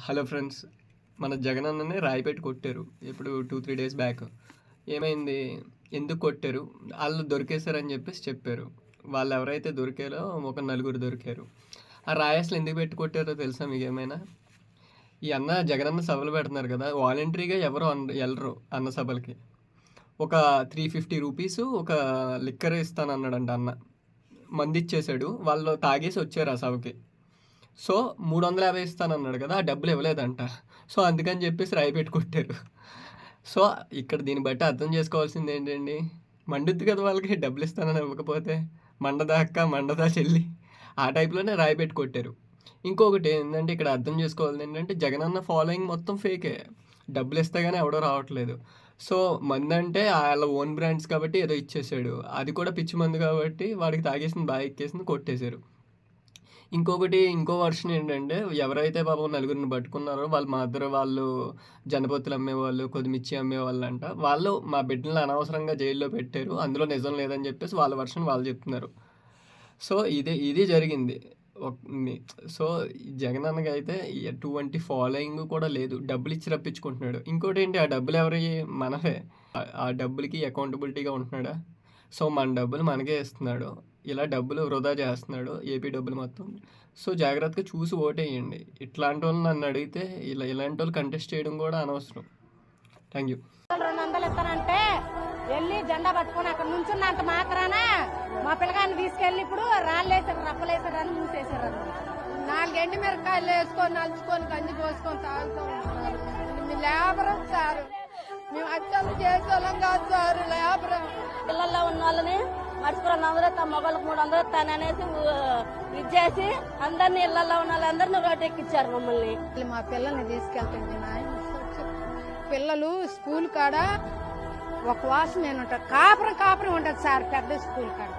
Hello friends, మన జగన్ అన్నని రాయిపెట్టి కొట్టారు. ఇప్పుడు 2-3 డేస్ బ్యాక్. ఏమైంది? ఎందుకు కొట్టారు? వాళ్ళు దొరికేశారని చెప్పారు. వాళ్ళు ఎవరైతే దొరికారో ఒక నలుగురు దొరికారు. ఆ రాయి అసలు ఎందుకు పెట్టి కొట్టారో తెలుసా మీకేమైనా? ఈ జగనన్న సభలు పెడుతున్నారు కదా, వాలంటరీగా ఎవరు వెళ్ళరు అన్న సభలకి. ఒక 350 రూపీస్ ఒక లిక్కర్ ఇస్తానన్నాడంట అన్న. మంది ఇచ్చేసాడు. వాళ్ళు తాగేసి వచ్చారు ఆ సభకి. సో 350 ఇస్తానన్నాడు కదా, ఆ డబ్బులు ఇవ్వలేదంట. సో అందుకని చెప్పేసి రాయి పెట్టి కొట్టారు. సో ఇక్కడ దీన్ని బట్టి అర్థం చేసుకోవాల్సింది ఏంటండి? మండుద్ది కదా వాళ్ళకి, డబ్బులు ఇస్తానని ఇవ్వకపోతే. మండదా అక్క, మండదా చెల్లి, ఆ టైప్లోనే రాయి పెట్టి కొట్టారు. ఇంకొకటి ఏంటంటే ఇక్కడ అర్థం చేసుకోవాల్సింది ఏంటంటే, జగనన్న ఫాలోయింగ్ మొత్తం ఫేకే. డబ్బులు ఇస్తే కానీ ఎవడో రావట్లేదు. సో మందంటే వాళ్ళ ఓన్ బ్రాండ్స్ కాబట్టి ఏదో ఇచ్చేసాడు. అది కూడా పిచ్చి మందు కాబట్టి వాడికి తాగేసింది, బాగా ఎక్కేసింది, కొట్టేశారు. ఇంకో వర్షన్ ఏంటంటే, ఎవరైతే పాపం నలుగురిని పట్టుకున్నారో వాళ్ళు జనపొత్తులు అమ్మేవాళ్ళు, కొద్దిమిర్చి అమ్మేవాళ్ళంట. వాళ్ళు మా బిడ్డలని అనవసరంగా జైల్లో పెట్టారు, అందులో నిజం లేదని చెప్పేసి వాళ్ళ వర్షన్ వాళ్ళు చెప్తున్నారు. సో ఇది జరిగింది. సో జగనన్నకి అయితే ఎటువంటి ఫాలోయింగ్ కూడా లేదు. డబ్బులు ఇచ్చి రప్పించుకుంటున్నాడు. ఇంకోటి ఏంటి, ఆ డబ్బులు ఎవరివి? మనవే. ఆ డబ్బులకి అకౌంటబిలిటీగా ఉంటున్నాడా? సో మన డబ్బులు మనకే ఇస్తున్నాడు. ఇలా డబ్బులు వృధా చేస్తున్నాడు, ఏపీ డబ్బులు మొత్తం. సో జాగ్రత్తగా చూసి ఓటేయండి. ఇట్లాంటి వాళ్ళు నన్ను అడిగితే ఇలాంటి వాళ్ళు కంటెస్ట్ చేయడం కూడా అనవసరం. Thank you. 200 ఇస్తానంటే వెళ్ళి జెండా పట్టుకొని అక్కడ నుంచున్నంత మాత్రాన మా పిల్లగాన్ని తీసుకెళ్లి ఇప్పుడు రాళ్ళేసారు, రప్పలేసారు అని మూసేసారు. 4 ఎండి మిరకాయలు వేసుకొని నలుచుకొని గంజి పోసుకొని తాగుతూ మీ లేబరం సార్, మేము అచ్చలు చేసేవాళ్ళం కాదు సార్. లేబరం పిల్లల్లో ఉన్న వాళ్ళని మర్చిపోయి 200 ఇస్తాం, మొగళ్ళకి 300 ఇస్తాను అనేసి ఇచ్చేసి అందరినీ ఇళ్లలో ఉన్న వాళ్ళందరినీ రోడ్డెక్కిచ్చారు మమ్మల్ని. మా పిల్లల్ని తీసుకెళ్తుంది నాయన. పిల్లలు స్కూల్ కాడ ఒక వాసన నేను ఉంటారు, కాపురం ఉంటుంది సార్, పెద్ద స్కూల్ కాడ.